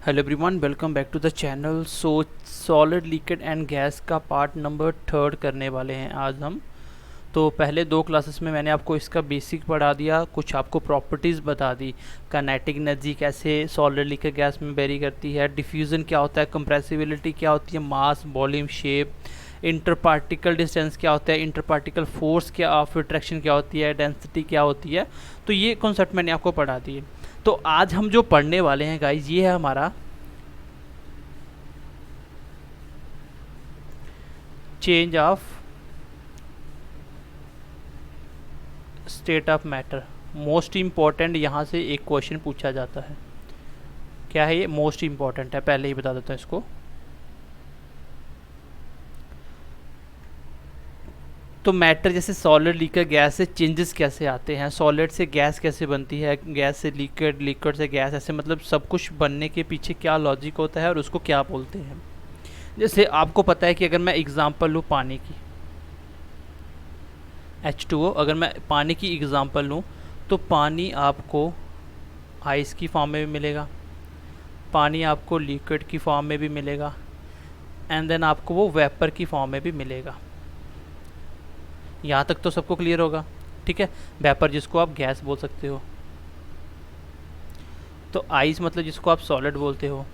Hello everyone, welcome back to the channel. Solid liquid and gas का part number 3 करने वाले हैं आज हम। तो पहले 2 क्लासेस में मैंने आपको इसका बेसिक पढ़ा दिया, कुछ आपको प्रॉपर्टीज़ बता दी, काइनेटिक एनर्जी कैसे सॉलिड लिक्विड गैस में वेरी करती है, डिफ्यूज़न क्या होता है, कंप्रेसिबिलिटी क्या होती है, mass, volume, shape, inter particle distance क्या होता है, इंटर पार्टिकल फोर्स क्या ऑफ अट्रैक्शन क्या होती है, डेंसिटी क्या होती है। तो ये कॉन्सेप्ट मैंने आपको पढ़ा दिए। तो आज हम जो पढ़ने वाले हैं गाइज, ये है हमारा change of state of matter. Most important यहाँ से एक क्वेश्चन पूछा जाता है। क्या है ये? मोस्ट इम्पॉर्टेंट है, पहले ही बता देता हूँ इसको। तो मैटर जैसे सॉलिड, लिक्विड, गैस से चेंजेस कैसे आते हैं, सॉलिड से गैस कैसे बनती है, गैस से लिक्विड, लिक्विड से गैस, ऐसे मतलब सब कुछ बनने के पीछे क्या लॉजिक होता है और उसको क्या बोलते हैं। जैसे आपको पता है कि अगर मैं एग्जांपल लूँ पानी की, H2O, अगर मैं पानी की एग्जांपल लूँ तो पानी आपको आइस की फॉर्म में भी मिलेगा, पानी आपको लिक्विड की फॉर्म में भी मिलेगा, एंड देन आपको वो वेपर की फॉर्म में भी मिलेगा। यहाँ तक तो सबको क्लियर होगा, ठीक है। वेपर जिसको आप गैस बोल सकते हो, तो आइस मतलब जिसको आप सॉलिड बोलते हो,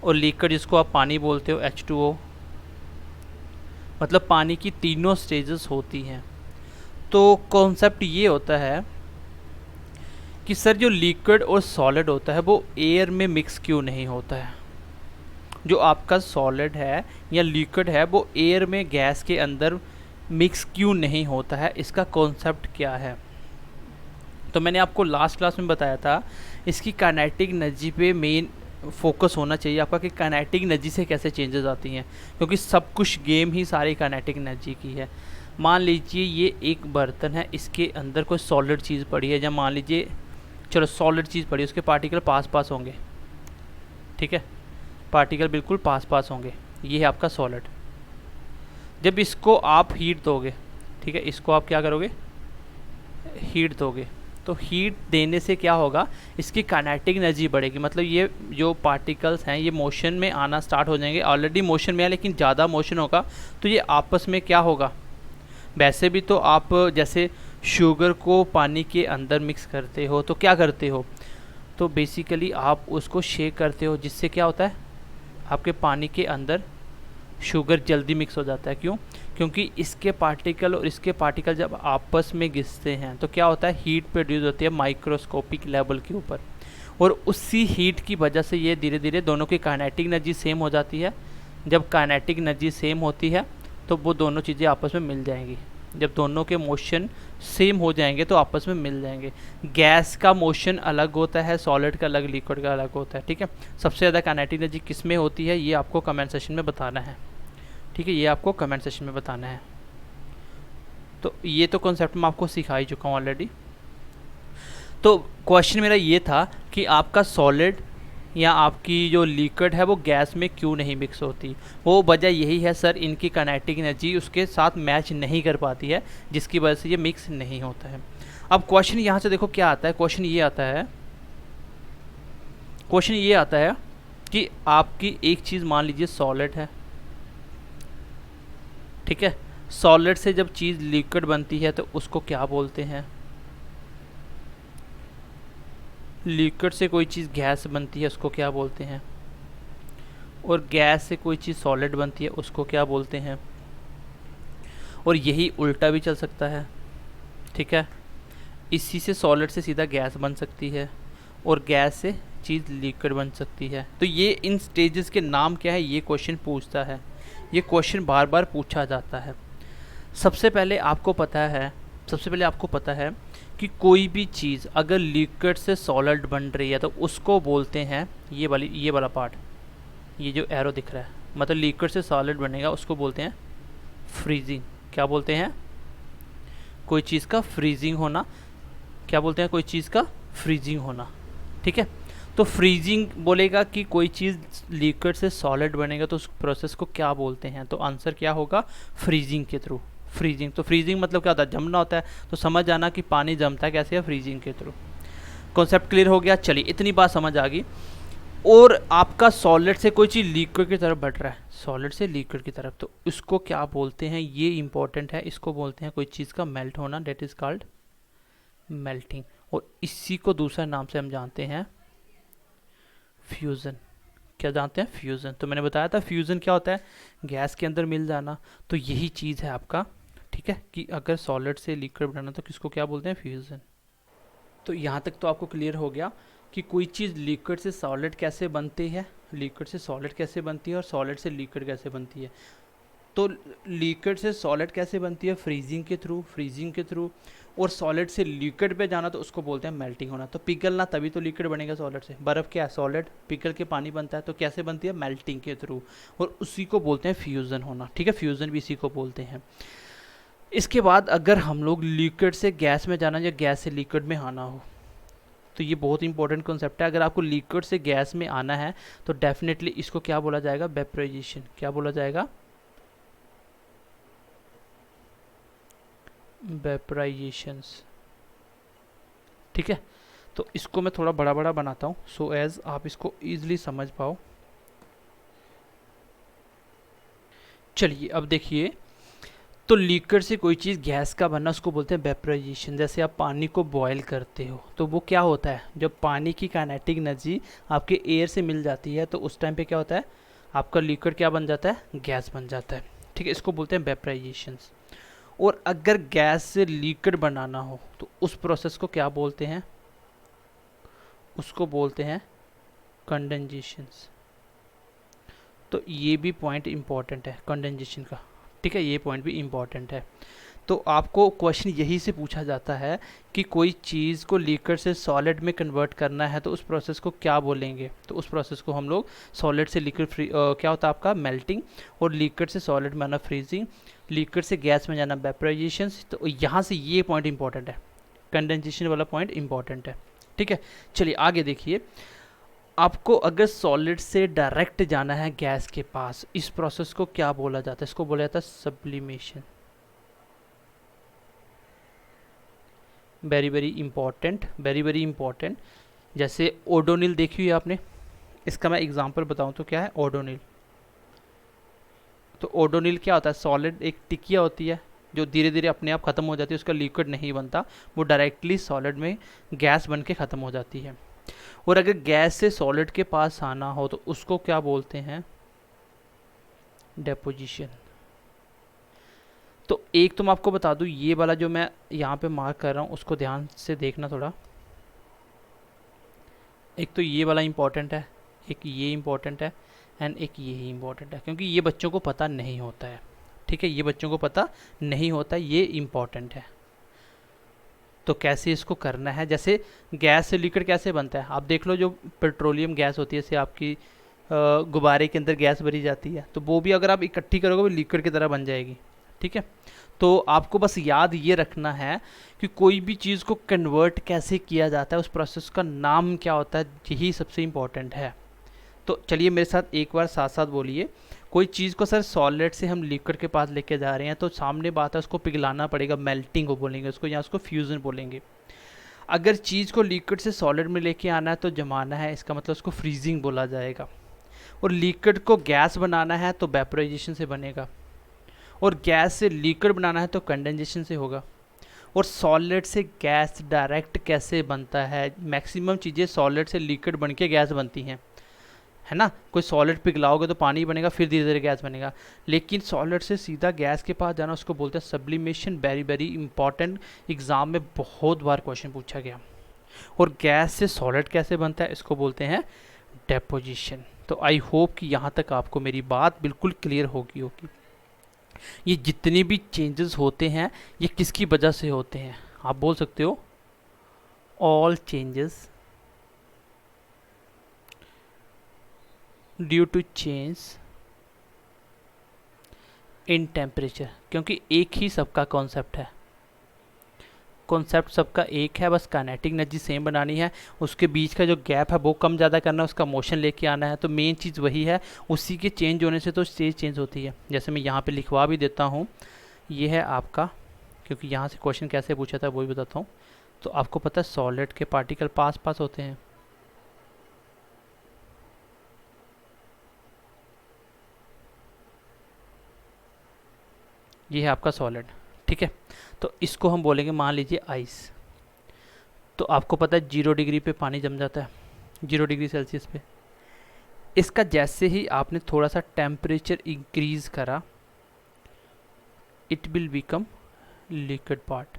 और लिक्विड जिसको आप पानी बोलते हो, H2O, मतलब पानी की तीनों स्टेजेस होती हैं। तो कॉन्सेप्ट ये होता है कि सर जो लिक्विड और सॉलिड होता है वो एयर में मिक्स क्यों नहीं होता है। जो आपका सॉलिड है या लिक्विड है वो एयर में गैस के अंदर मिक्स क्यों नहीं होता है, इसका कॉन्सेप्ट क्या है। तो मैंने आपको लास्ट क्लास में बताया था इसकी काइनेटिक एनर्जी पे मेन फोकस होना चाहिए आपका, कि काइनेटिक एनर्जी से कैसे चेंजेस आती हैं, क्योंकि सब कुछ गेम ही सारी काइनेटिक एनर्जी की है। मान लीजिए ये एक बर्तन है, इसके अंदर कोई सॉलिड चीज़ पड़ी है, जब मान लीजिए चलो सॉलिड चीज़ पड़ी है, उसके पार्टिकल पास पास होंगे, ठीक है, पार्टिकल बिल्कुल पास पास होंगे। ये है आपका सॉलिड। जब इसको आप हीट दोगे, ठीक है, इसको आप क्या करोगे, हीट दोगे, तो हीट देने से क्या होगा, इसकी काइनेटिक एनर्जी बढ़ेगी। मतलब ये जो पार्टिकल्स हैं ये मोशन में आना स्टार्ट हो जाएंगे, ऑलरेडी मोशन में है लेकिन ज़्यादा मोशन होगा तो ये आपस में क्या होगा। वैसे भी तो आप जैसे शुगर को पानी के अंदर मिक्स करते हो तो क्या करते हो, तो बेसिकली आप उसको शेक करते हो, जिससे क्या होता है आपके पानी के अंदर शुगर जल्दी मिक्स हो जाता है। क्यों? क्योंकि इसके पार्टिकल और इसके पार्टिकल जब आपस में घिसते हैं तो क्या होता है, हीट प्रोड्यूस होती है माइक्रोस्कोपिक लेवल के ऊपर, और उसी हीट की वजह से ये धीरे धीरे दोनों की काइनेटिक एनर्जी सेम हो जाती है। जब काइनेटिक एनर्जी सेम होती है तो वो दोनों चीज़ें आपस में मिल जाएंगी। जब दोनों के मोशन सेम हो जाएंगे तो आपस में मिल जाएंगे। गैस का मोशन अलग होता है, सॉलिड का अलग, लिक्विड का अलग होता है, ठीक है। सबसे ज़्यादा काइनेटिक एनर्जी किस में होती है ये आपको कमेंट सेशन में बताना है, ठीक है, ये आपको कमेंट सेशन में बताना है। तो ये तो कॉन्सेप्ट मैं आपको सिखा ही चुका हूँ ऑलरेडी। तो क्वेश्चन मेरा ये था कि आपका सॉलिड या आपकी जो लिक्विड है वो गैस में क्यों नहीं मिक्स होती। वो वजह यही है सर, इनकी काइनेटिक एनर्जी उसके साथ मैच नहीं कर पाती है, जिसकी वजह से ये मिक्स नहीं होता है। अब क्वेश्चन यहाँ से देखो क्या आता है, क्वेश्चन ये आता है कि आपकी एक चीज़ मान लीजिए सॉलिड है, ठीक है, सॉलिड से जब चीज़ लिक्विड बनती है तो उसको क्या बोलते हैं। लिक्विड से कोई चीज़ गैस बनती है उसको क्या बोलते हैं, और गैस से कोई चीज़ सॉलिड बनती है उसको क्या बोलते हैं। और यही उल्टा भी चल सकता है, ठीक है, इसी से सॉलिड से सीधा गैस बन सकती है और गैस से चीज़ लिक्विड बन सकती है। तो ये इन स्टेजेस के नाम क्या है, ये क्वेश्चन पूछता है, ये क्वेश्चन बार बार पूछा जाता है। सबसे पहले आपको पता है कि कोई भी चीज़ अगर लिक्विड से सॉलिड बन रही है तो उसको बोलते हैं, ये वाला पार्ट, ये जो एरो दिख रहा है, मतलब लिक्विड से सॉलिड बनेगा उसको बोलते हैं फ्रीजिंग। क्या बोलते हैं? कोई चीज़ का फ्रीजिंग होना। क्या बोलते हैं? कोई चीज़ का फ्रीजिंग होना, ठीक है। तो फ्रीजिंग बोलेगा कि कोई चीज़ लिक्विड से सॉलिड बनेगा तो उस प्रोसेस को क्या बोलते हैं, तो आंसर क्या होगा, फ्रीजिंग के थ्रू। फ्रीजिंग, तो फ्रीजिंग मतलब क्या होता है, जमना होता है। तो समझ आना कि पानी जमता है कैसे है, फ्रीजिंग के थ्रू। कॉन्सेप्ट क्लियर हो गया। चलिए इतनी बात समझ आ गई। और आपका सॉलिड से कोई चीज़ लिक्विड की तरफ बढ़ रहा है, सॉलिड से लिक्विड की तरफ, तो इसको क्या बोलते हैं, ये इंपॉर्टेंट है, इसको बोलते हैं कोई चीज़ का मेल्ट होना, डेट इज कॉल्ड मेल्टिंग। और इसी को दूसरा नाम से हम जानते हैं फ्यूज़न। क्या जानते हैं, फ्यूज़न। तो मैंने बताया था फ्यूज़न क्या होता है, गैस के अंदर मिल जाना। तो यही चीज़ है आपका, ठीक है, कि अगर सॉलिड से लिक्विड बनाना तो किसको क्या बोलते हैं, फ्यूज़न। तो यहाँ तक तो आपको क्लियर हो गया कि कोई चीज़ लिक्विड से सॉलिड कैसे बनती है, लिक्विड से सॉलिड कैसे बनती है, और सॉलिड से लिक्विड कैसे बनती है। तो लिक्विड से सॉलिड कैसे बनती है, फ्रीजिंग के थ्रू, फ्रीजिंग के थ्रू। और सॉलिड से लिक्विड पे जाना तो उसको बोलते हैं मेल्टिंग होना। तो पिघलना, तभी तो लिक्विड बनेगा सॉलिड से। बर्फ़ क्या है, सॉलिड, पिघल के पानी बनता है, तो कैसे बनती है, मेल्टिंग के थ्रू। और उसी को बोलते हैं फ्यूज़न होना, ठीक है, फ्यूज़न भी इसी को बोलते हैं। इसके बाद अगर हम लोग लिक्विड से गैस में जाना या गैस से लिक्विड में आना हो, तो ये बहुत इंपॉर्टेंट कॉन्सेप्ट है। अगर आपको लिक्विड से गैस में आना है तो डेफिनेटली इसको क्या बोला जाएगा, वेपराइजेशन। क्या बोला जाएगा, वेपराइजेशंस, ठीक है। तो इसको मैं थोड़ा बड़ा बड़ा बनाता हूँ सो एज आप इसको ईजिली समझ पाओ। चलिए अब देखिए, तो लिक्विड से कोई चीज़ गैस का बनना उसको बोलते हैं वेपराइजेशन। जैसे आप पानी को बॉयल करते हो तो वो क्या होता है, जब पानी की काइनेटिक एनर्जी आपके एयर से मिल जाती है तो उस टाइम पे क्या होता है, आपका लिक्विड क्या बन जाता है, गैस बन जाता है, ठीक है। इसको बोलते हैं वेपराइजेशन। और अगर गैस से लिक्विड बनाना हो तो उस प्रोसेस को क्या बोलते हैं, उसको बोलते हैं कंडेंसेशन। तो ये भी पॉइंट इंपॉर्टेंट है कंडेंसेशन का, ठीक है, ये पॉइंट भी इंपॉर्टेंट है। तो आपको क्वेश्चन यही से पूछा जाता है कि कोई चीज़ को लिक्विड से सॉलिड में कन्वर्ट करना है तो उस प्रोसेस को क्या बोलेंगे। तो उस प्रोसेस को हम लोग सॉलिड से लिक्विड क्या होता है आपका मेल्टिंग, और लिक्विड से सॉलिड में आना फ्रीजिंग, लिक्विड से गैस में जाना वेपराइजेशन। तो यहाँ से ये पॉइंट इंपॉर्टेंट है, कंडेंसेशन वाला पॉइंट इंपॉर्टेंट है, ठीक है। चलिए आगे देखिए, आपको अगर सॉलिड से डायरेक्ट जाना है गैस के पास, इस प्रोसेस को क्या बोला जाता है, इसको बोला जाता है sublimation. Very very important, very very important. जैसे ओडोनिल देखी हुई आपने, इसका मैं एग्जांपल बताऊं तो क्या है ओडोनिल। तो ओडोनिल क्या होता है, सॉलिड एक टिकिया होती है जो धीरे धीरे अपने आप ख़त्म हो जाती है, उसका लिक्विड नहीं बनता, वो डायरेक्टली सॉलिड में गैस बन के ख़त्म हो जाती है। और अगर गैस से सॉलिड के पास आना हो तो उसको क्या बोलते हैं, डेपोजिशन। तो एक तो मैं आपको बता दूं, ये वाला जो मैं यहाँ पे मार्क कर रहा हूँ उसको ध्यान से देखना थोड़ा। एक तो ये वाला इंपॉर्टेंट है, एक ये इंपॉर्टेंट है, एंड एक ये ही इंपॉर्टेंट है, क्योंकि ये बच्चों को पता नहीं होता है, ठीक है, ये बच्चों को पता नहीं होता, ये इंपॉर्टेंट है। तो कैसे इसको करना है, जैसे गैस से लिक्विड कैसे बनता है, आप देख लो, जो पेट्रोलियम गैस होती है, जैसे आपकी गुब्बारे के अंदर गैस भरी जाती है, तो वो भी अगर आप इकट्ठी करोगे वो लिक्विड की तरह बन जाएगी, ठीक है। तो आपको बस याद ये रखना है कि कोई भी चीज़ को कन्वर्ट कैसे किया जाता है, उस प्रोसेस का नाम क्या होता है, यही सबसे इम्पोर्टेंट है। तो चलिए मेरे साथ एक बार साथ साथ बोलिए, कोई चीज़ को सर सॉलिड से हम लिक्विड के पास लेके जा रहे हैं तो सामने बात है उसको पिघलाना पड़ेगा, मेल्टिंग को बोलेंगे उसको, या उसको फ्यूज़न बोलेंगे। अगर चीज़ को लिक्विड से सॉलिड में लेके आना है तो जमाना है, इसका मतलब उसको फ्रीजिंग बोला जाएगा। और लिक्विड को गैस बनाना है तो वेपराइजेशन से बनेगा, और गैस से लिक्विड बनाना है तो कंडेंसेशन से होगा। और सॉलिड से गैस डायरेक्ट कैसे बनता है, मैक्सिमम चीज़ें सॉलिड से लिक्विड बन के गैस बनती हैं, है ना। कोई सॉलिड पिघलाओगे तो पानी बनेगा, फिर धीरे धीरे गैस बनेगा। लेकिन सॉलिड से सीधा गैस के पास जाना उसको बोलते हैं sublimation. Very very important, exam में बहुत बार क्वेश्चन पूछा गया। और गैस से सॉलिड कैसे बनता है, इसको बोलते हैं डेपोजिशन। तो आई होप कि यहाँ तक आपको मेरी बात बिल्कुल क्लियर होगी होगी। ये जितने भी चेंजेस होते हैं ये किसकी वजह से होते हैं, आप बोल सकते हो all changes due to change in temperature. क्योंकि एक ही सबका कॉन्सेप्ट है, कॉन्सेप्ट सबका एक है, बस काइनेटिक एनर्जी सेम बनानी है, उसके बीच का जो गैप है वो कम ज़्यादा करना है, उसका मोशन लेके आना है। तो मेन चीज़ वही है, उसी के चेंज होने से तो स्टेज चेंज होती है। जैसे मैं यहाँ पे लिखवा भी देता हूँ, ये है आपका, क्योंकि यहाँ से क्वेश्चन कैसे पूछा था वो भी बताता हूँ। तो आपको पता है सॉलिड के पार्टिकल पास पास होते हैं, ये है आपका सॉलिड, ठीक है। तो इसको हम बोलेंगे, मान लीजिए आइस। तो आपको पता है 0 डिग्री पे पानी जम जाता है, 0 डिग्री सेल्सियस पे। इसका जैसे ही आपने थोड़ा सा टेम्परेचर इंक्रीज करा, it will become liquid part.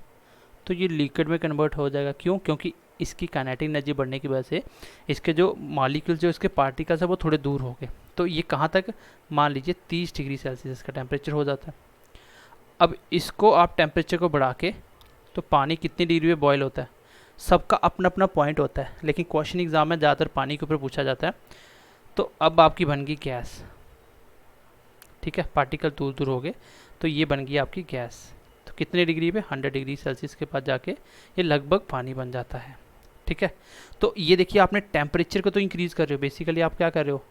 तो ये लिक्विड में कन्वर्ट हो जाएगा। क्यों? क्योंकि इसकी काइनेटिक एनर्जी बढ़ने की वजह से इसके जो मॉलिक्यूल्स, जो इसके पार्टिकल्स है, वो थोड़े दूर हो गए। तो ये कहाँ तक, मान लीजिए 30 डिग्री सेल्सियस का टेम्परेचर हो जाता है। अब इसको आप टेम्परेचर को बढ़ा के, तो पानी कितनी डिग्री पे बॉयल होता है, सबका अपना अपना पॉइंट होता है, लेकिन क्वेश्चन एग्जाम में ज़्यादातर पानी के ऊपर पूछा जाता है। तो अब आपकी बन गई गैस, ठीक है, पार्टिकल दूर दूर हो गए, तो ये बन गई आपकी गैस। तो कितने डिग्री पे, 100 डिग्री सेल्सियस के पास जाके ये लगभग पानी बन जाता है, ठीक है। तो ये देखिए, आपने टेम्परेचर को तो इंक्रीज़ कर रहे हो, बेसिकली आप क्या कर रहे हो,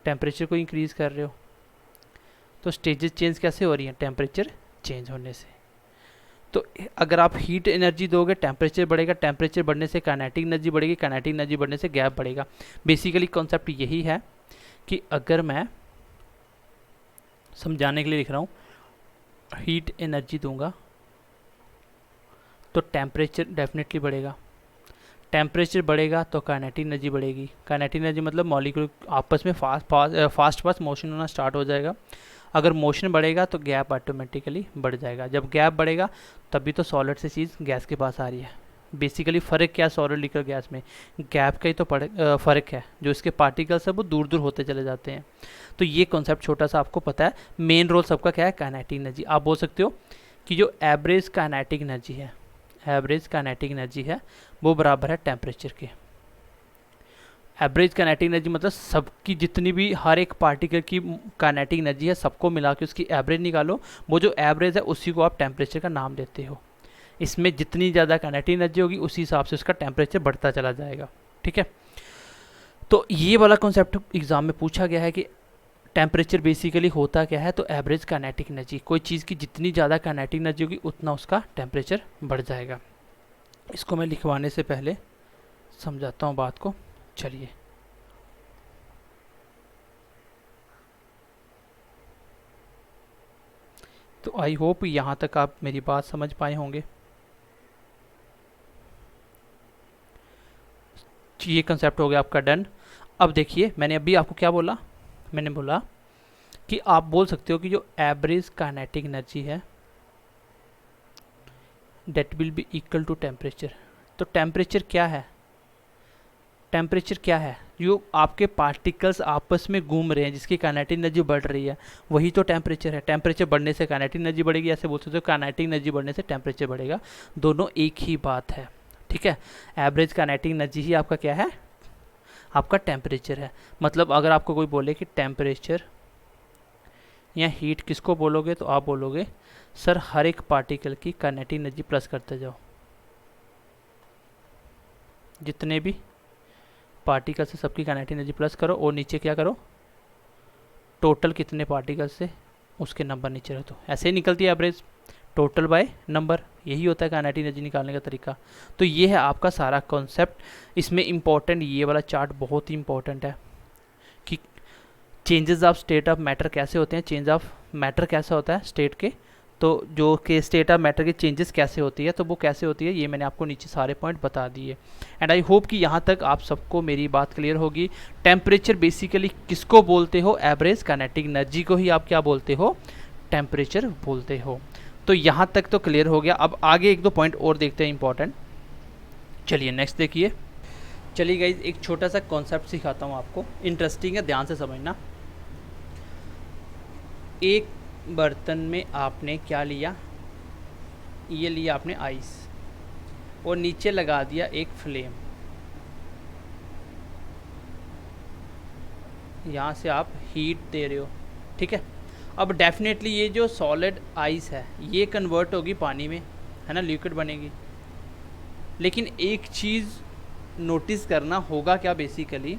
टेम्परेचर को इंक्रीज़ कर रहे हो। तो स्टेजेस चेंज कैसे हो रही हैं, टेम्परेचर चेंज होने से। तो अगर आप हीट एनर्जी दोगे, टेम्परेचर बढ़ेगा, टेम्परेचर बढ़ने से काइनेटिक एनर्जी बढ़ेगी, काइनेटिक एनर्जी बढ़ने से गैप बढ़ेगा। बेसिकली कॉन्सेप्ट यही है कि अगर मैं समझाने के लिए लिख रहा हूँ, हीट एनर्जी दूंगा तो टेम्परेचर डेफिनेटली बढ़ेगा, टेम्परेचर बढ़ेगा तो काइनेटिक एनर्जी बढ़ेगी। काइनेटिक एनर्जी मतलब मॉलिक्यूल आपस में फास्ट मोशन होना स्टार्ट हो जाएगा। अगर मोशन बढ़ेगा तो गैप ऑटोमेटिकली बढ़ जाएगा। जब गैप बढ़ेगा तभी तो सॉलिड से चीज़ गैस के पास आ रही है। बेसिकली फ़र्क क्या है सॉलिड लिक्विड गैस में, गैप का ही तो फ़र्क है, जो इसके पार्टिकल्स है वो दूर दूर होते चले जाते हैं। तो ये कॉन्सेप्ट छोटा सा आपको पता है। मेन रोल सबका क्या है, काइनेटिक एनर्जी। आप बोल सकते हो कि जो एवरेज काइनेटिक एनर्जी है, एवरेज काइनेटिक एनर्जी है वो बराबर है टेम्परेचर के। एवरेज काइनेटिक एनर्जी मतलब सबकी जितनी भी हर एक पार्टिकल की काइनेटिक एनर्जी है, सबको मिला के उसकी एवरेज निकालो। वो जो एवरेज है उसी को आप टेम्परेचर का नाम देते हो। इसमें जितनी ज़्यादा काइनेटिक एनर्जी होगी उसी हिसाब से उसका टेम्परेचर बढ़ता चला जाएगा, ठीक है। तो ये वाला कॉन्सेप्ट एग्जाम में पूछा गया है कि टेम्परेचर बेसिकली होता क्या है, तो एवरेज काइनेटिक एनर्जी, कोई चीज़ की जितनी ज़्यादा काइनेटिक एनर्जी होगी उतना उसका टेम्परेचर बढ़ जाएगा। इसको मैं लिखवाने से पहले समझाता हूँ बात को, चलिए। तो आई होप यहाँ तक आप मेरी बात समझ पाए होंगे। ये कंसेप्ट हो गया आपका डन। अब देखिए, मैंने अभी आपको क्या बोला, मैंने बोला कि आप बोल सकते हो कि जो एवरेज काइनेटिक एनर्जी है that will be equal to temperature. तो टेम्परेचर क्या है, टेम्परेचर क्या है, जो आपके पार्टिकल्स आपस में घूम रहे हैं जिसकी काइनेटिक एनर्जी बढ़ रही है, वही तो टेम्परेचर है। टेम्परेचर बढ़ने से काइनेटिक एनर्जी बढ़ेगी, ऐसे बोल सकते हो काइनेटिक एनर्जी बढ़ने से टेम्परेचर बढ़ेगा, दोनों एक ही बात है, ठीक है। एवरेज काइनेटिक एनर्जी ही आपका क्या है, आपका टेम्परेचर है। मतलब अगर आपको कोई बोले कि टेम्परेचर या हीट किसको बोलोगे, तो आप बोलोगे सर हर एक पार्टिकल की काइनेटिक एनर्जी प्लस करते जाओ, जितने भी पार्टिकल से सबकी काइनेटिक एनर्जी प्लस करो, और नीचे क्या करो, टोटल कितने पार्टिकल से उसके नंबर नीचे रख दो। ऐसे ही निकलती है एवरेज, टोटल बाय नंबर, यही होता है काइनेटिक एनर्जी निकालने का तरीका। तो ये है आपका सारा कॉन्सेप्ट। इसमें इंपॉर्टेंट ये वाला चार्ट बहुत ही इंपॉर्टेंट है कि changes of state of matter कैसे होते हैं, चेंज ऑफ मैटर कैसा होता है स्टेट के, तो जो के स्टेट ऑफ मैटर के चेंजेस कैसे होती है, तो वो कैसे होती है, ये मैंने आपको नीचे सारे पॉइंट बता दिए। एंड आई होप कि यहाँ तक आप सबको मेरी बात क्लियर होगी। टेम्परेचर बेसिकली किसको बोलते हो, एवरेज काइनेटिक एनर्जी को ही आप क्या बोलते हो, टेम्परेचर बोलते हो। तो यहाँ तक तो क्लियर हो गया। अब आगे एक दो पॉइंट और देखते हैं इंपॉर्टेंट। चलिए नेक्स्ट देखिए। चलिए गाइस, एक छोटा सा कॉन्सेप्ट सिखाता हूँ आपको, इंटरेस्टिंग है, ध्यान से समझना। एक बर्तन में आपने क्या लिया, ये लिया आपने आइस, और नीचे लगा दिया एक फ्लेम। यहाँ से आप हीट दे रहे हो, ठीक है। अब डेफिनेटली ये जो सॉलिड आइस है ये कन्वर्ट होगी पानी में, है ना, लिक्विड बनेगी। लेकिन एक चीज़ नोटिस करना होगा क्या, बेसिकली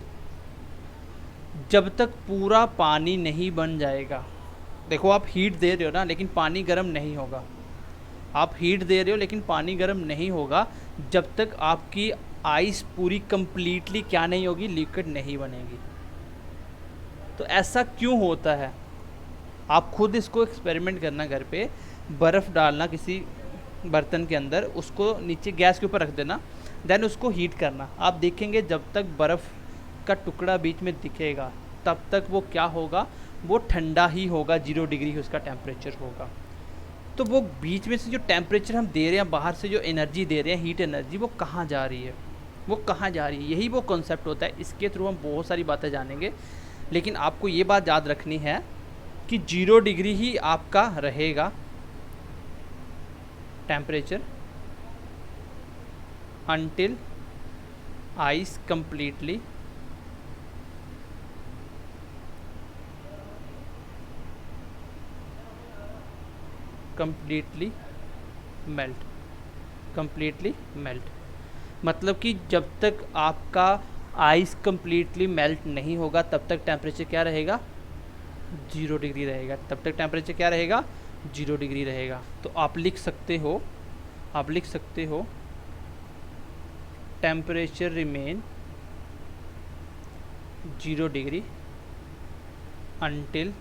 जब तक पूरा पानी नहीं बन जाएगा, देखो आप हीट दे रहे हो ना, लेकिन पानी गर्म नहीं होगा। आप हीट दे रहे हो लेकिन पानी गर्म नहीं होगा जब तक आपकी आइस पूरी कंप्लीटली क्या नहीं होगी, लिक्विड नहीं बनेगी। तो ऐसा क्यों होता है, आप खुद इसको एक्सपेरिमेंट करना घर पे। बर्फ़ डालना किसी बर्तन के अंदर, उसको नीचे गैस के ऊपर रख देना, देन उसको हीट करना। आप देखेंगे जब तक बर्फ़ का टुकड़ा बीच में दिखेगा तब तक वो क्या होगा, वो ठंडा ही होगा, 0 डिग्री ही उसका टेम्परेचर होगा। तो वो बीच में से जो टेम्परेचर हम दे रहे हैं, बाहर से जो एनर्जी दे रहे हैं, हीट एनर्जी, वो कहाँ जा रही है, वो कहाँ जा रही है, यही वो कॉन्सेप्ट होता है। इसके थ्रू हम बहुत सारी बातें जानेंगे, लेकिन आपको ये बात याद रखनी है कि 0 डिग्री ही आपका रहेगा temperature until ice completely melt. मतलब कि जब तक आपका आइस कम्प्लीटली मेल्ट नहीं होगा तब तक टेम्परेचर क्या रहेगा, 0 डिग्री रहेगा। तब तक टेम्परेचर क्या रहेगा, 0 डिग्री रहेगा। तो आप लिख सकते हो temperature remain 0 degree until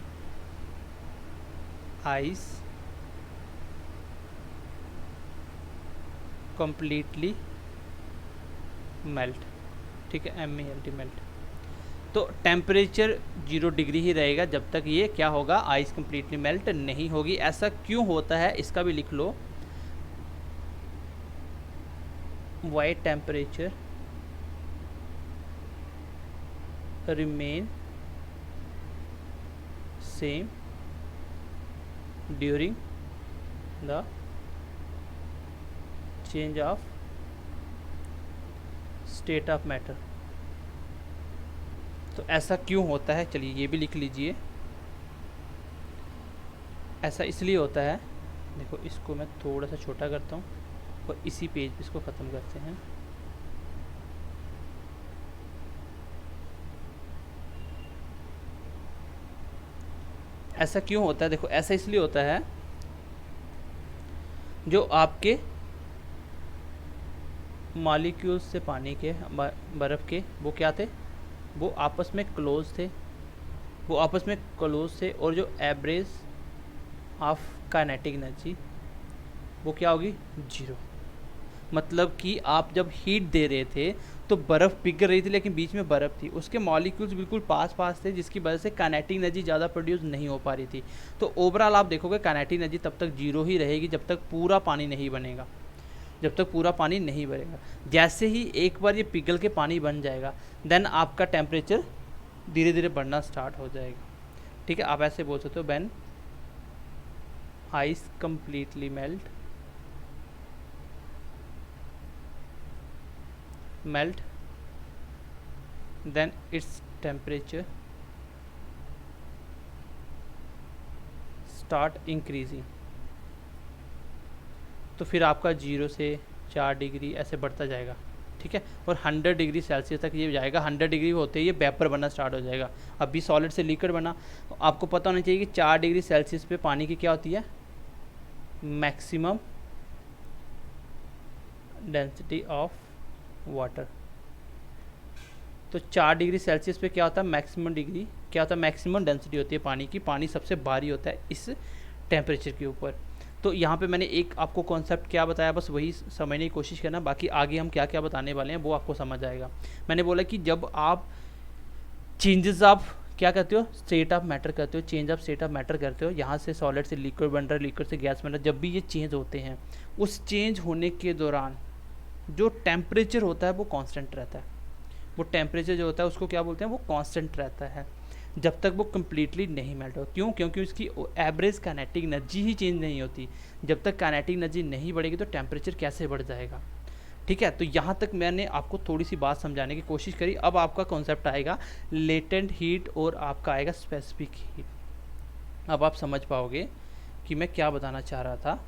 ice completely melt। ठीक है, MELT मेल्ट। तो टेम्परेचर 0 डिग्री ही रहेगा जब तक ये क्या होगा, आइस कम्प्लीटली मेल्ट नहीं होगी। ऐसा क्यों होता है इसका भी लिख लो, why temperature remain same during the change of state of matter. तो ऐसा क्यों होता है, चलिए ये भी लिख लीजिए। ऐसा इसलिए होता है, देखो इसको मैं थोड़ा सा छोटा करता हूँ और इसी पेज पे इसको ख़त्म करते हैं। ऐसा क्यों होता है, देखो ऐसा इसलिए होता है, जो आपके मॉलिक्यूल्स से पानी के, बर्फ़ के, वो क्या थे, वो आपस में क्लोज थे, और जो एवरेज ऑफ काइनेटिक एनर्जी वो क्या होगी, 0। मतलब कि आप जब हीट दे रहे थे तो बर्फ़ पिघल रही थी, लेकिन बीच में बर्फ़ थी, उसके मॉलिक्यूल्स बिल्कुल पास थे, जिसकी वजह से काइनेटिक एनर्जी ज़्यादा प्रोड्यूस नहीं हो पा रही थी। तो ओवरऑल आप देखोगे काइनेटिक एनर्जी तब तक 0 ही रहेगी जब तक पूरा पानी नहीं बनेगा, जैसे ही एक बार ये पिघल के पानी बन जाएगा, देन आपका टेम्परेचर धीरे धीरे बढ़ना स्टार्ट हो जाएगा। ठीक है, आप ऐसे बोल सकते हो, when ice completely melt then its temperature start increasing. तो फिर आपका 0 से 4 डिग्री ऐसे बढ़ता जाएगा। ठीक है, और 100 डिग्री सेल्सियस तक ये जाएगा। 100 डिग्री होते ही ये वेपर बनना स्टार्ट हो जाएगा। अभी सॉलिड से लिक्विड बना, तो आपको पता होना चाहिए कि 4 डिग्री सेल्सियस पे पानी की क्या होती है, मैक्सिमम डेंसिटी ऑफ वाटर। तो 4 डिग्री सेल्सियस पे क्या होता है, मैक्सिमम डेंसिटी होती है पानी की। पानी सबसे भारी होता है इस टेम्परेचर के ऊपर। तो यहाँ पे मैंने एक आपको कॉन्सेप्ट क्या बताया, बस वही समझने की कोशिश करना, बाकी आगे हम क्या क्या बताने वाले हैं वो आपको समझ आएगा। मैंने बोला कि जब आप चेंजेस ऑफ क्या करते हो, स्टेट ऑफ मैटर करते हो, change of state of matter करते हो, यहाँ से सॉलिड से लिक्विड बन रहा है, लिक्विड से गैस बन रहा है, जब भी ये चेंज होते हैं, उस चेंज होने के दौरान जो टेम्परेचर होता है वो कांस्टेंट रहता है। वो टेम्परेचर जो होता है उसको क्या बोलते हैं, वो कांस्टेंट रहता है जब तक वो कम्प्लीटली नहीं मेल्ट हो। क्यों, क्योंकि उसकी एवरेज काइनेटिक एनर्जी ही चेंज नहीं होती। जब तक काइनेटिक एनर्जी नहीं बढ़ेगी तो टेम्परेचर कैसे बढ़ जाएगा। ठीक है, तो यहाँ तक मैंने आपको थोड़ी सी बात समझाने की कोशिश करी। अब आपका कॉन्सेप्ट आएगा लेटेंट हीट और आपका आएगा स्पेसिफिक हीट। अब आप समझ पाओगे कि मैं क्या बताना चाह रहा था।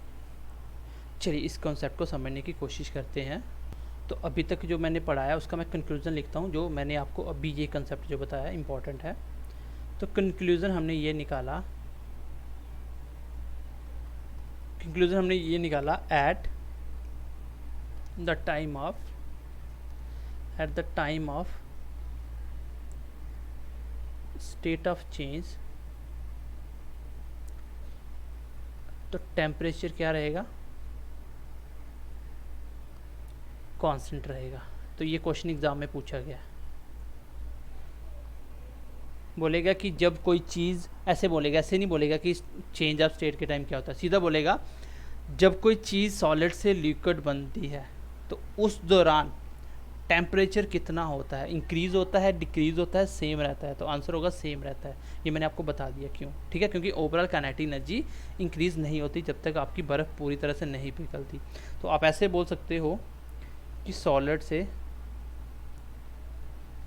चलिए इस कॉन्सेप्ट को समझने की कोशिश करते हैं। तो अभी तक जो मैंने पढ़ाया उसका मैं कंक्लूजन लिखता हूँ। जो मैंने आपको अभी ये कंसेप्ट जो बताया इम्पॉर्टेंट है। तो कंक्लूजन हमने ये निकाला, eight the time of state of change तो टेम्परेचर क्या रहेगा, कांस्टेंट रहेगा। तो ये क्वेश्चन एग्जाम में पूछा गया है। बोलेगा कि जब कोई चीज़, ऐसे बोलेगा, ऐसे नहीं बोलेगा कि चेंज ऑफ स्टेट के टाइम क्या होता है, सीधा बोलेगा जब कोई चीज़ सॉलिड से लिक्विड बनती है तो उस दौरान टेम्परेचर कितना होता है, इंक्रीज़ होता है, डिक्रीज़ होता है, सेम रहता है। तो आंसर होगा सेम रहता है। ये मैंने आपको बता दिया क्यों, ठीक है, क्योंकि ओवरऑल काइनेटिक एनर्जी इंक्रीज़ नहीं होती जब तक आपकी बर्फ़ पूरी तरह से नहीं पिघलती। तो आप ऐसे बोल सकते हो कि सॉलिड से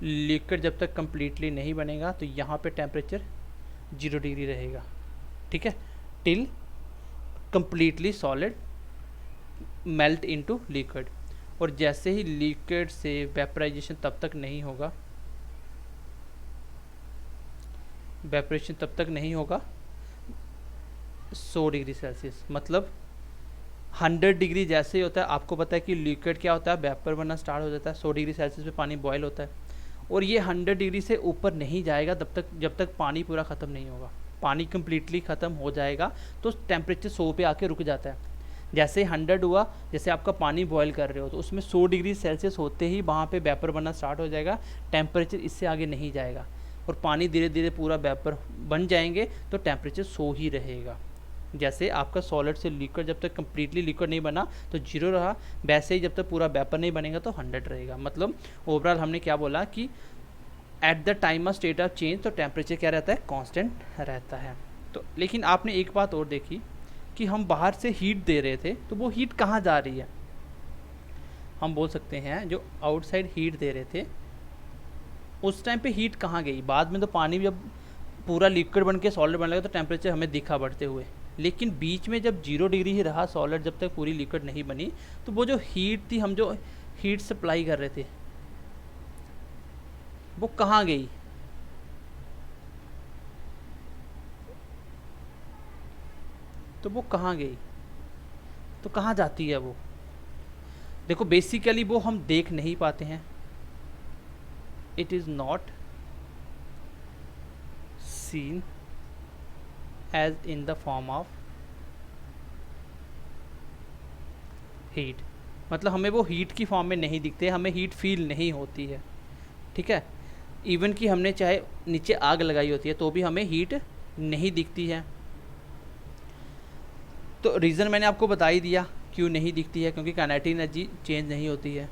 लिक्विड जब तक कम्प्लीटली नहीं बनेगा तो यहाँ पे टेम्परेचर 0 डिग्री रहेगा, ठीक है, till completely solid melt into liquid. और जैसे ही लिक्विड से वेपराइजेशन तब तक नहीं होगा, वेपरेशन तब तक नहीं होगा 100 डिग्री सेल्सियस, मतलब 100 डिग्री जैसे ही होता है, आपको पता है कि लिक्विड क्या होता है, वेपर बनना स्टार्ट हो जाता है, 100 डिग्री सेल्सियस पे पानी बॉयल होता है, और ये 100 डिग्री से ऊपर नहीं जाएगा तब तक जब तक पानी पूरा ख़त्म नहीं होगा। पानी कम्प्लीटली ख़त्म हो जाएगा तो टेम्परेचर 100 पे आके रुक जाता है। जैसे 100 हुआ, जैसे आपका पानी बॉयल कर रहे हो तो उसमें 100 डिग्री सेल्सियस होते ही वहाँ पे वेपर बनना स्टार्ट हो जाएगा, टेम्परेचर इससे आगे नहीं जाएगा, और पानी धीरे धीरे पूरा वेपर बन जाएंगे तो टेम्परेचर 100 ही रहेगा। जैसे आपका सॉलिड से लिक्विड जब तक कम्प्लीटली लिक्विड नहीं बना तो 0 रहा, वैसे ही जब तक पूरा वेपर नहीं बनेगा तो 100 रहेगा। मतलब ओवरऑल हमने क्या बोला कि eight the time of state of change तो टेम्परेचर क्या रहता है, कांस्टेंट रहता है। तो लेकिन आपने एक बात और देखी कि हम बाहर से हीट दे रहे थे तो वो हीट कहाँ जा रही है, हम बोल सकते हैं जो आउटसाइड हीट दे रहे थे उस टाइम पे हीट कहाँ गई। बाद में तो पानी जब पूरा लिक्विड बन के सॉलिड बन लगा तो टेम्परेचर हमें दिखा बढ़ते हुए, लेकिन बीच में जब 0 डिग्री ही रहा सॉलिड जब तक पूरी लिक्विड नहीं बनी, तो वो जो हीट थी, हम जो हीट सप्लाई कर रहे थे वो कहाँ गई, तो वो कहाँ गई, तो कहाँ जाती है वो। देखो बेसिकली वो हम देख नहीं पाते हैं, it is not seen as in the form of heat, मतलब हमें वो हीट की फॉर्म में नहीं दिखते, हमें हीट फील नहीं होती है, ठीक है। इवन कि हमने चाहे नीचे आग लगाई होती है तो भी हमें हीट नहीं दिखती है। तो रीज़न मैंने आपको बता ही दिया क्यों नहीं दिखती है, क्योंकि काइनेटिक एनर्जी चेंज नहीं होती है।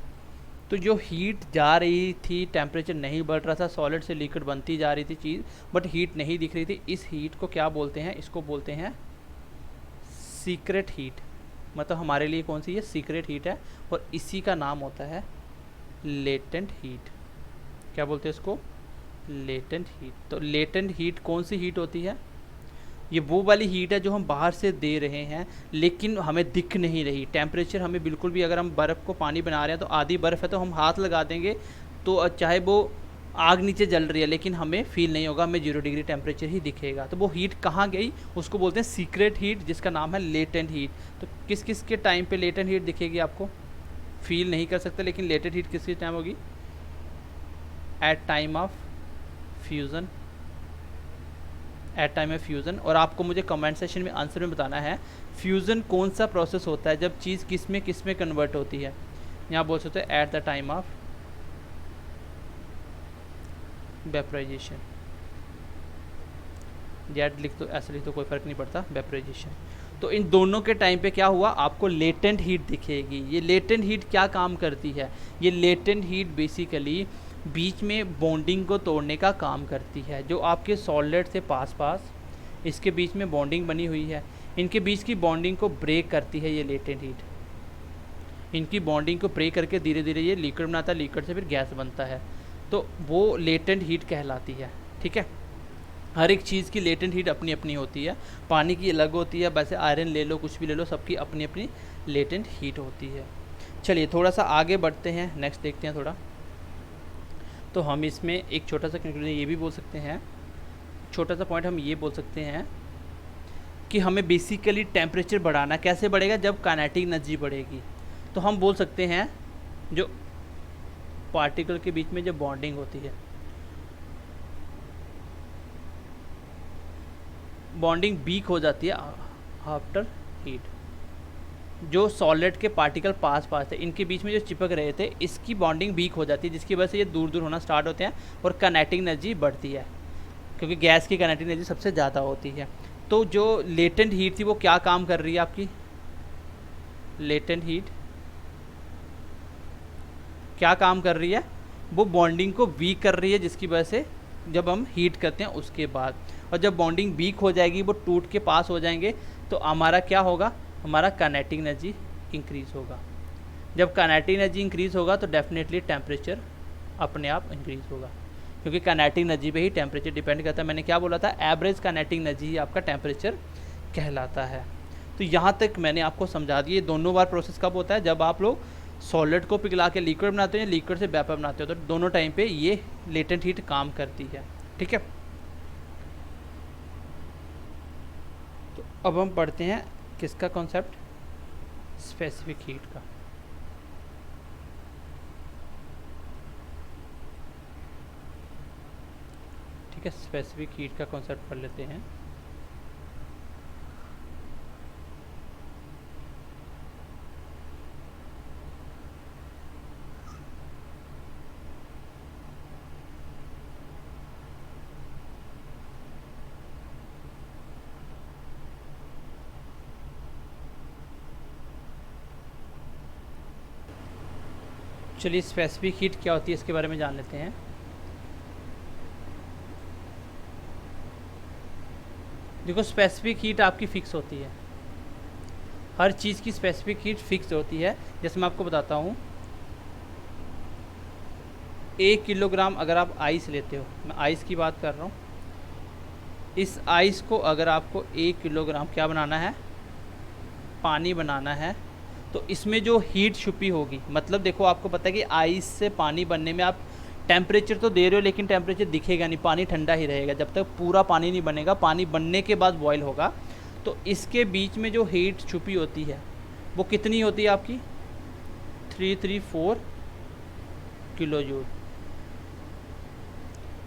तो जो हीट जा रही थी, टेम्परेचर नहीं बढ़ रहा था, सॉलिड से लिक्विड बनती जा रही थी चीज़, बट हीट नहीं दिख रही थी। इस हीट को क्या बोलते हैं, इसको बोलते हैं सीक्रेट हीट। मतलब हमारे लिए कौन सी ये सीक्रेट हीट है, और इसी का नाम होता है लेटेंट हीट। क्या बोलते हैं इसको, लेटेंट हीट। तो लेटेंट हीट कौन सी हीट होती है, ये वो वाली हीट है जो हम बाहर से दे रहे हैं लेकिन हमें दिख नहीं रही। टेम्परेचर हमें बिल्कुल भी, अगर हम बर्फ़ को पानी बना रहे हैं तो आधी बर्फ़ है तो हम हाथ लगा देंगे तो चाहे वो आग नीचे जल रही है लेकिन हमें फील नहीं होगा, हमें 0 डिग्री टेम्परेचर ही दिखेगा। तो वो हीट कहाँ गई, उसको बोलते हैं सीक्रेट हीट, जिसका नाम है लेटेंट हीट। तो किस किस के टाइम पे लेटेंट हीट दिखेगी आपको, फील नहीं कर सकते, लेकिन लेटेंट हीट किस टाइम होगी, at time of fusion, at time of fusion. और आपको मुझे कमेंट सेशन में आंसर में बताना है फ्यूज़न कौन सा प्रोसेस होता है जब चीज़ किस में कन्वर्ट होती है। यहाँ बोल सकते हैं at the time of vaporization, Z लिख तो ऐसे लिख तो कोई फ़र्क नहीं पड़ता, वेपराइजेशन। तो इन दोनों के टाइम पे क्या हुआ, आपको लेटेंट हीट दिखेगी। ये लेटेंट हीट क्या काम करती है, ये लेटेंट हीट बेसिकली बीच में बॉन्डिंग को तोड़ने का काम करती है। जो आपके सॉलिड से पास इसके बीच में बॉन्डिंग बनी हुई है, इनके बीच की बॉन्डिंग को ब्रेक करती है ये लेटेंट हीट। इनकी बॉन्डिंग को ब्रेक करके धीरे धीरे ये लिक्विड बनाता है, लिक्विड से फिर गैस बनता है, तो वो लेटेंट हीट कहलाती है, ठीक है। हर एक चीज़ की लेटेंट हीट अपनी अपनी होती है, पानी की अलग होती है, वैसे आयरन ले लो, कुछ भी ले लो, सबकी अपनी अपनी लेटेंट हीट होती है। चलिए थोड़ा सा आगे बढ़ते हैं, नेक्स्ट देखते हैं थोड़ा। तो हम इसमें एक छोटा सा कंक्लूजन ये भी बोल सकते हैं, छोटा सा पॉइंट हम ये बोल सकते हैं कि हमें बेसिकली टेम्परेचर बढ़ाना कैसे बढ़ेगा, जब काइनेटिक एनर्जी बढ़ेगी। तो हम बोल सकते हैं जो पार्टिकल के बीच में जो बॉन्डिंग होती है, बॉन्डिंग वीक हो जाती है आफ्टर हीट। जो सॉलिड के पार्टिकल पास पास थे, इनके बीच में जो चिपक रहे थे, इसकी बॉन्डिंग वीक हो जाती है, जिसकी वजह से ये दूर दूर होना स्टार्ट होते हैं और काइनेटिक एनर्जी बढ़ती है, क्योंकि गैस की काइनेटिक एनर्जी सबसे ज़्यादा होती है। तो जो लेटेंट हीट थी वो क्या काम कर रही है आपकी, लेटेंट हीट क्या काम कर रही है, वो बॉन्डिंग को वीक कर रही है, जिसकी वजह से जब हम हीट करते हैं उसके बाद, और जब बॉन्डिंग वीक हो जाएगी, वो टूट के पास हो जाएंगे, तो हमारा क्या होगा, हमारा काइनेटिक एनर्जी इंक्रीज़ होगा। जब काइनेटिक एनर्जी इंक्रीज़ होगा तो डेफिनेटली टेम्परेचर अपने आप इंक्रीज़ होगा, क्योंकि काइनेटिक एनर्जी पे ही टेम्परेचर डिपेंड करता है। मैंने क्या बोला था, एवरेज काइनेटिक एनर्जी ही आपका टेम्परेचर कहलाता है। तो यहाँ तक मैंने आपको समझा दिया। दोनों बार प्रोसेस कब होता है, जब आप लोग सॉलिड को पिघला के लिक्विड बनाते हो या लिक्विड से वेपर बनाते हो, तो दोनों टाइम पे ये लेटेंट हीट काम करती है। ठीक है, तो अब हम पढ़ते हैं किसका कॉन्सेप्ट, स्पेसिफिक हीट का। ठीक है, स्पेसिफिक हीट का कॉन्सेप्ट पढ़ लेते हैं। चलिए स्पेसिफिक हीट क्या होती है इसके बारे में जान लेते हैं। देखो, स्पेसिफिक हीट आपकी फ़िक्स होती है, हर चीज़ की स्पेसिफिक हीट फिक्स होती है। जैसे मैं आपको बताता हूँ, 1 किलोग्राम अगर आप आइस लेते हो, मैं आइस की बात कर रहा हूँ, इस आइस को अगर आपको 1 किलोग्राम क्या बनाना है, पानी बनाना है, तो इसमें जो हीट छुपी होगी, मतलब देखो आपको पता है कि आइस से पानी बनने में आप टेम्परेचर तो दे रहे हो, लेकिन टेम्परेचर दिखेगा नहीं, पानी ठंडा ही रहेगा जब तक पूरा पानी नहीं बनेगा। पानी बनने के बाद बॉयल होगा, तो इसके बीच में जो हीट छुपी होती है वो कितनी होती है आपकी, 334 किलो जूल,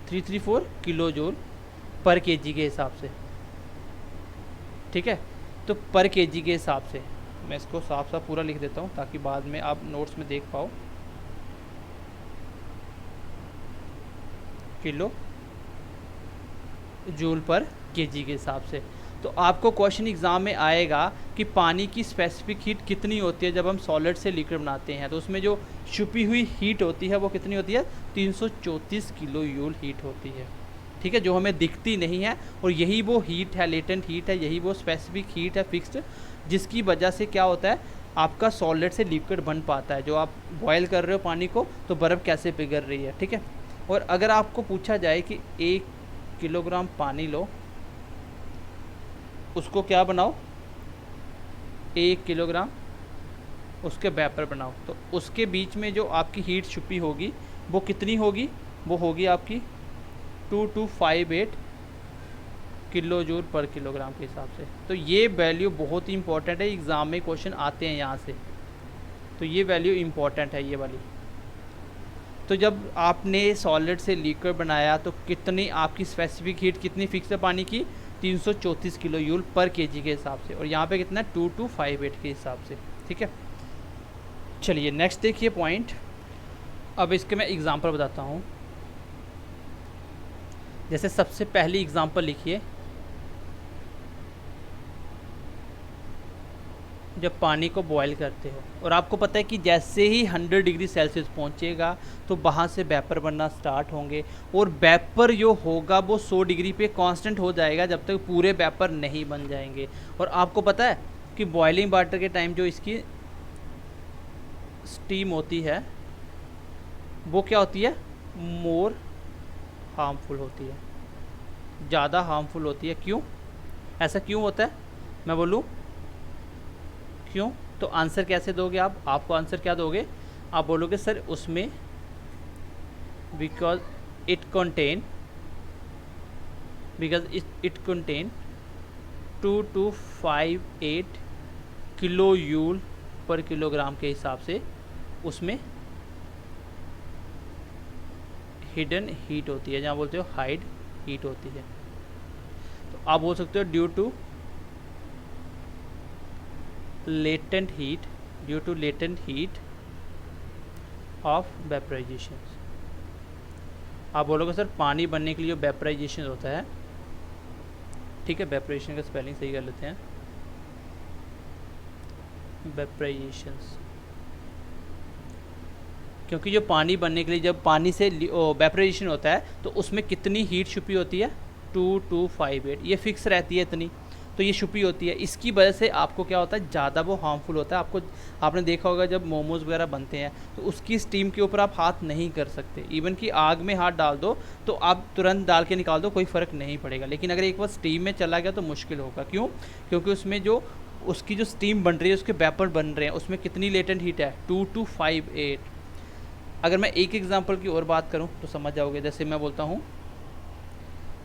334 किलो जूल पर केजी के हिसाब से। ठीक है, तो पर केजी के हिसाब से मैं इसको साफ साफ पूरा लिख देता हूँ ताकि बाद में आप नोट्स में देख पाओ। किलो जूल पर केजी के हिसाब से। तो आपको क्वेश्चन एग्ज़ाम में आएगा कि पानी की स्पेसिफिक हीट कितनी होती है जब हम सॉलिड से लिक्विड बनाते हैं, तो उसमें जो छुपी हुई हीट होती है वो कितनी होती है, 334 किलो जूल हीट होती है। ठीक है, जो हमें दिखती नहीं है, और यही वो हीट है, लेटेंट हीट है, यही वो स्पेसिफिक हीट है फिक्स्ड, जिसकी वजह से क्या होता है, आपका सॉलिड से लिक्विड बन पाता है। जो आप बॉयल कर रहे हो पानी को, तो बर्फ़ कैसे पिघल रही है। ठीक है, और अगर आपको पूछा जाए कि 1 किलोग्राम पानी लो, उसको क्या बनाओ, 1 किलोग्राम उसके वेपर बनाओ, तो उसके बीच में जो आपकी हीट छुपी होगी वो कितनी होगी, वो होगी आपकी 2258 किलो जूल पर किलोग्राम के हिसाब से। तो ये वैल्यू बहुत ही इंपॉर्टेंट है, एग्ज़ाम में क्वेश्चन आते हैं यहाँ से, तो ये वैल्यू इंपॉर्टेंट है ये वाली। तो जब आपने सॉलिड से लिक्विड बनाया तो कितनी आपकी स्पेसिफिक हीट कितनी फिक्स है पानी की, 334 किलो जूल पर केजी के हिसाब से, और यहाँ पे कितना है, 2258 के हिसाब से। ठीक है, चलिए नेक्स्ट देखिए पॉइंट। अब इसके मैं एग्जांपल बताता हूँ। जैसे सबसे पहली एग्जांपल लिखिए, जब पानी को बॉयल करते हो और आपको पता है कि जैसे ही 100 डिग्री सेल्सियस पहुंचेगा तो वहाँ से वेपर बनना स्टार्ट होंगे, और वेपर जो होगा वो 100 डिग्री पे कांस्टेंट हो जाएगा जब तक पूरे वेपर नहीं बन जाएंगे। और आपको पता है कि बॉइलिंग वाटर के टाइम जो इसकी स्टीम होती है वो क्या होती है, मोर हार्मफुल होती है, ज़्यादा हार्मफुल होती है। क्यों, ऐसा क्यों होता है, मैं बोलूँ क्यों? तो आंसर कैसे दोगे आप, आपको आंसर क्या दोगे, आप बोलोगे सर उसमें because it contain 2258 kilo joule पर किलोग्राम के हिसाब से उसमें हिडन हीट होती है, जहाँ बोलते हो हाइड हीट होती है। तो आप बोल सकते हो due to latent heat, due to latent heat of vaporization. आप बोलोगे सर पानी बनने के लिए जो वेपराइजेशन होता है, ठीक है, वेपराइजेशन का स्पेलिंग सही कर लेते हैं, वेपराइजेशंस। क्योंकि जो पानी बनने के लिए जब पानी से वेपराइजेशन होता है तो उसमें कितनी हीट छुपी होती है, 2258, ये फिक्स रहती है इतनी, तो ये छुपी होती है। इसकी वजह से आपको क्या होता है, ज़्यादा वो हार्मफुल होता है आपको। आपने देखा होगा जब मोमोज़ वगैरह बनते हैं तो उसकी स्टीम के ऊपर आप हाथ नहीं कर सकते, इवन कि आग में हाथ डाल दो तो आप तुरंत डाल के निकाल दो, कोई फ़र्क नहीं पड़ेगा। लेकिन अगर एक बार स्टीम में चला गया तो मुश्किल होगा। क्यों? क्योंकि उसमें जो उसकी जो स्टीम बन रही है, उसके वेपर बन रहे हैं, उसमें कितनी लेटेंट हीट है, 2258। अगर मैं एक एग्जांपल की और बात करूं तो समझ जाओगे। जैसे मैं बोलता हूं,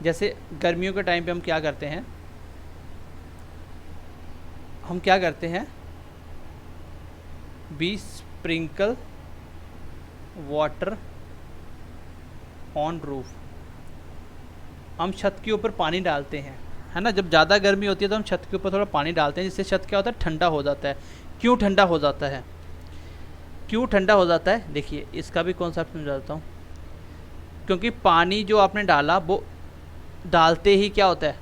जैसे गर्मियों के टाइम पे हम क्या करते हैं, we sprinkle water on roof. हम छत के ऊपर पानी डालते हैं, है ना। जब ज़्यादा गर्मी होती है तो हम छत के ऊपर थोड़ा पानी डालते हैं, जिससे छत क्या होता है, ठंडा हो जाता है। क्यों ठंडा हो जाता है, क्यों ठंडा हो जाता है? देखिए इसका भी कॉन्सेप्ट समझाता हूँ। क्योंकि पानी जो आपने डाला वो डालते ही क्या होता है,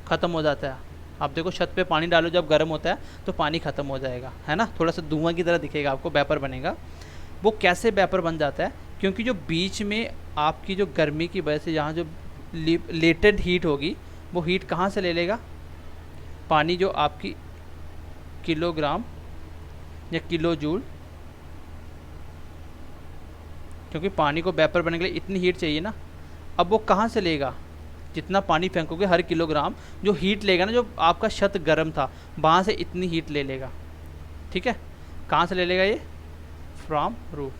ख़त्म हो जाता है। आप देखो छत पे पानी डालो, जब गर्म होता है तो पानी ख़त्म हो जाएगा, है ना, थोड़ा सा धुआं की तरह दिखेगा आपको, वेपर बनेगा। वो कैसे वेपर बन जाता है? क्योंकि जो बीच में आपकी जो गर्मी की वजह से यहाँ जो लेटेंट हीट होगी, वो हीट कहाँ से ले लेगा? पानी जो आपकी किलोग्राम या किलो जूल, क्योंकि पानी को वेपर बनने के लिए इतनी हीट चाहिए ना, अब वो कहाँ से लेगा? जितना पानी फेंकोगे हर किलोग्राम जो हीट लेगा ना, जो आपका छत गर्म था वहाँ से इतनी हीट ले लेगा, ठीक है। कहाँ से ले लेगा ये? From roof.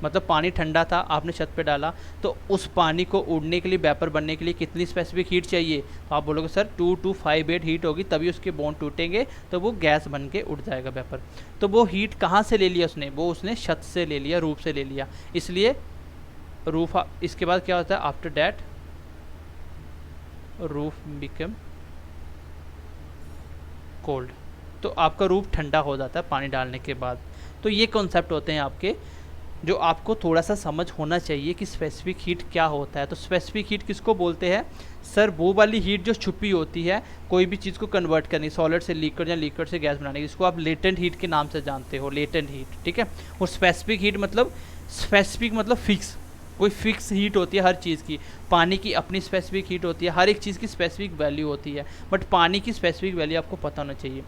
मतलब पानी ठंडा था, आपने छत पे डाला, तो उस पानी को उड़ने के लिए, वेपर बनने के लिए कितनी स्पेसिफिक हीट चाहिए? तो आप बोलोगे सर 2258 हीट होगी तभी उसके बॉन्ड टूटेंगे, तो वो गैस बन के उड़ जाएगा वेपर। तो वो हीट कहाँ से ले लिया उसने? वो उसने छत से ले लिया, रूफ से ले लिया। इसलिए रूफ, इसके बाद क्या होता है, after that roof become cold, तो आपका रूफ ठंडा हो जाता है पानी डालने के बाद। तो ये कॉन्सेप्ट होते हैं आपके, जो आपको थोड़ा सा समझ होना चाहिए कि स्पेसिफिक हीट क्या होता है। तो स्पेसिफिक हीट किसको बोलते हैं? सर वो वाली हीट जो छुपी होती है कोई भी चीज़ को कन्वर्ट करनी, सॉलिड से लिक्विड या लिक्विड से गैस बनाने की, जिसको आप लेटेंट हीट के नाम से जानते हो, लेटेंट हीट, ठीक है। और स्पेसिफिक हीट मतलब, स्पेसिफिक मतलब फिक्स, कोई फिक्स हीट होती है हर चीज़ की। पानी की अपनी स्पेसिफिक हीट होती है, हर एक चीज़ की स्पेसिफिक वैल्यू होती है, बट पानी की स्पेसिफिक वैल्यू आपको पता होना चाहिए।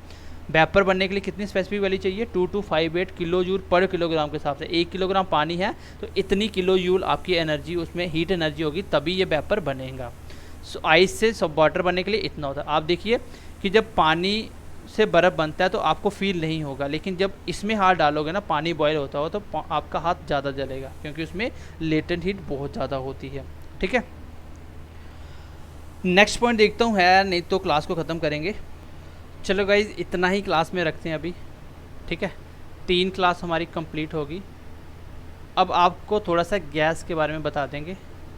वेपर बनने के लिए कितनी स्पेसिफिक वैल्यू चाहिए? 2258 किलो जूल पर किलोग्राम के हिसाब से। 1 किलोग्राम पानी है तो इतनी किलो जूल आपकी एनर्जी, उसमें हीट एनर्जी होगी, तभी ये वेपर बनेगा। सो आइस से सब वाटर बनने के लिए इतना होता है। आप देखिए कि जब पानी से बर्फ़ बनता है तो आपको फील नहीं होगा, लेकिन जब इसमें हाथ डालोगे ना, पानी बॉयल होता हो, तो आपका हाथ ज़्यादा जलेगा, क्योंकि उसमें लेटेंट हीट बहुत ज़्यादा होती है, ठीक है। नेक्स्ट पॉइंट देखता हूँ, है नहीं तो क्लास को ख़त्म करेंगे। चलो गाइज इतना ही क्लास में रखते हैं अभी, ठीक है। 3 क्लास हमारी कंप्लीट होगी। अब आपको थोड़ा सा गैस के बारे में बता देंगे,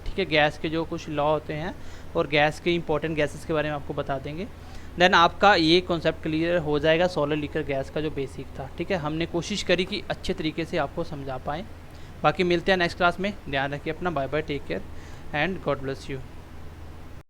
ठीक है। गैस के जो कुछ लॉ होते हैं और गैस के इंपॉर्टेंट गैसेस के बारे में आपको बता देंगे। देन आपका ये कॉन्सेप्ट क्लियर हो जाएगा सॉलिड लिक्विड गैस का जो बेसिक था, ठीक है। हमने कोशिश करी कि अच्छे तरीके से आपको समझा पाएँ। बाकी मिलते हैं नेक्स्ट क्लास में। ध्यान रखिए अपना। Bye bye, take care and God bless you.